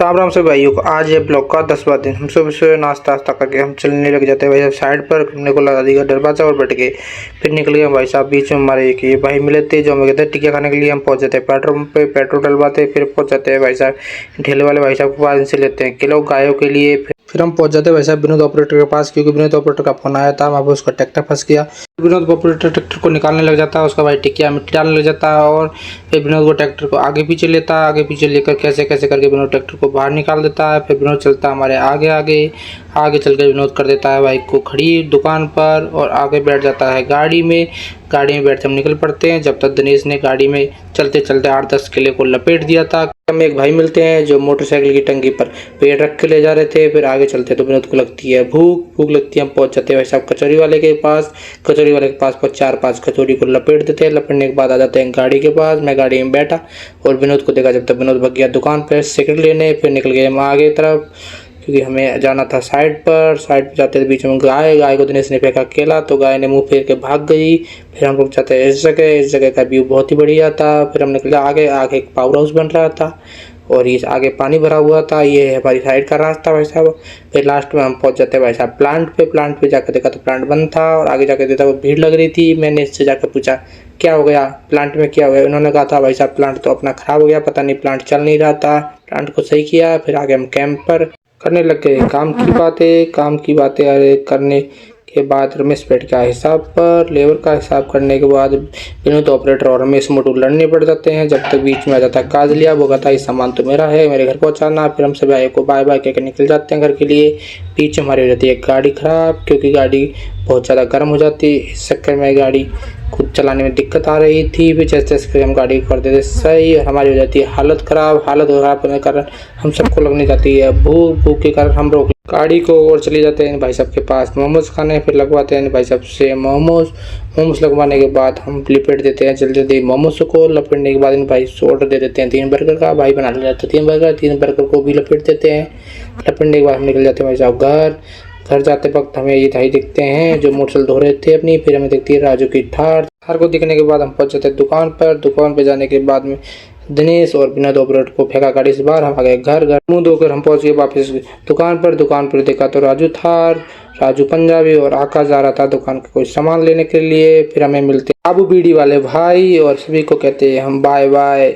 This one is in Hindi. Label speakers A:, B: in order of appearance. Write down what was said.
A: राम राम से भाइयों को। आज है ब्लॉग का 10वां दिन। हम सुबह सुबह नाश्ता वास्ता करके हम चलने लग जाते हैं भाई साहब साइड पर। हमने को लगा दिया दरवाजा और बैठ के फिर निकल गए भाई साहब। बीच में हमारे एक ये भाई मिले थे जो हमें कहते हैं टिक्किया खाने के लिए। हम पहुंच जाते हैं पेट्रोल पंप पे, पेट्रोल डलवाते फिर पहुंच जाते हैं भाई साहब ठेले वाले भाई साहब के पास से लेते हैं किलो गायों के लिए। फिर हम पहुंच जाते हैं भाई साहब विनोद ऑपरेटर के पास, क्योंकि विनोद ऑपरेटर का फोन आया था। वहाँ पर उसका ट्रैक्टर फंस गया। विनोद ऑपरेटर ट्रैक्टर को निकालने लग जाता है, उसका भाई टिक्किया मिट्टी डालने लग जाता है और फिर विनोद को ट्रैक्टर को आगे पीछे लेता है। आगे पीछे लेकर कैसे कैसे करके विनोद ट्रैक्टर को बाहर निकाल देता है। फिर विनोद चलता है हमारे आगे आगे आगे चल कर विनोद कर देता है बाइक को खड़ी दुकान पर और आगे बैठ जाता है गाड़ी में। गाड़ी में बैठते हम निकल पड़ते हैं, जब तक दिनेश ने गाड़ी में चलते चलते 8-10 किले को लपेट दिया था। हम एक भाई मिलते हैं जो मोटरसाइकिल की टंकी पर पेड़ रख के ले जा रहे थे। फिर आगे चलते तो विनोद को लगती है भूख लगती है। हम पहुंच जाते हैं भाई साहब कचौरी वाले के पास। कचौरी वाले के पास 4-5 कचौरी को लपेट देते हैं। लपेटने के बाद आ जाते हैं गाड़ी के पास। मैं गाड़ी में बैठा और विनोद को देखा। जब तक विनोद भाग गया दुकान पर सिगरेट लेने, फिर निकल गए हम आगे तरफ, क्योंकि हमें जाना था साइड पर। साइड पर जाते बीच में गाय को दिनेश ने फेंका अकेला, तो गाय ने मुंह फेर के भाग गई। फिर हम लोग जाते हैं इस जगह का व्यू बहुत ही बढ़िया था। फिर हम निकले आगे एक पावर हाउस बन रहा था और ये आगे पानी भरा हुआ था। ये है हमारी साइड का रास्ता भाई साहब। फिर लास्ट में हम पहुंच जाते हैं भाई साहब प्लांट पे जाकर देखा तो प्लांट बंद था और आगे जाकर देखा तो भीड़ लग रही थी। मैंने इससे जाकर पूछा क्या हो गया, प्लांट में क्या हो गया। उन्होंने कहा था भाई साहब प्लांट तो अपना खराब हो गया, पता नहीं प्लांट चल नहीं रहा था। प्लांट को सही किया। फिर आगे हम कैंप पर करने लग गए काम की बातें अरे करने के बाद रमेश बैठ गया हिसाब पर। लेबर का हिसाब करने के बाद विनोद ऑपरेटर और रमेश मोटू लड़ने पड़ जाते हैं। जब तक बीच में आ जाता है काजलिया, वो कहता है सामान तो मेरा है, मेरे घर पहुंचाना। फिर हम सभी भाई को बाय बाय कहकर निकल जाते हैं घर के लिए। बीच में हमारी हो जाती है गाड़ी खराब, क्योंकि गाड़ी बहुत ज़्यादा गर्म हो जाती है। इस चक्कर में गाड़ी खुद चलाने में दिक्कत आ रही थी। फिर जैसे जैसे हम गाड़ी कर देते सही, हमारी हो जाती है हालत ख़राब होने के कारण हम सबको लगने जाती है भूख के कारण हम रोक गाड़ी को और चले जाते हैं भाई साहब के पास मोमोज खाने। फिर लगवाते हैं भाई साहब से मोमोज लगवाने के बाद हम लिपेट देते हैं जल्दी मोमोज को। लपेटने के बाद इन भाई से ऑर्डर दे देते हैं 3 बर्गर का। भाई बना लेते हैं 3 बर्गर को भी लपेट देते हैं। लपेटने के बाद हम निकल जाते हैं भाई साहब घर जाते वक्त हमें ये भाई दिखते हैं जो मोटरसाइकिल धो रहे थे अपनी। फिर हमें दिखती है राजू की थार को दिखने के बाद हम पहुंच जाते हैं दुकान पर जाने के बाद में दिनेश और विनोद ऑपरेटर को फेंका गाड़ी से बाहर। हम आ गए घर मुंह धोकर हम पहुंच गए वापस दुकान पर देखा तो राजू पंजाबी और आकाश जा रहा था दुकान का कोई सामान लेने के लिए। फिर हमें मिलते आबू बीड़ी वाले भाई और सभी को कहते हैं हम बाय बाय।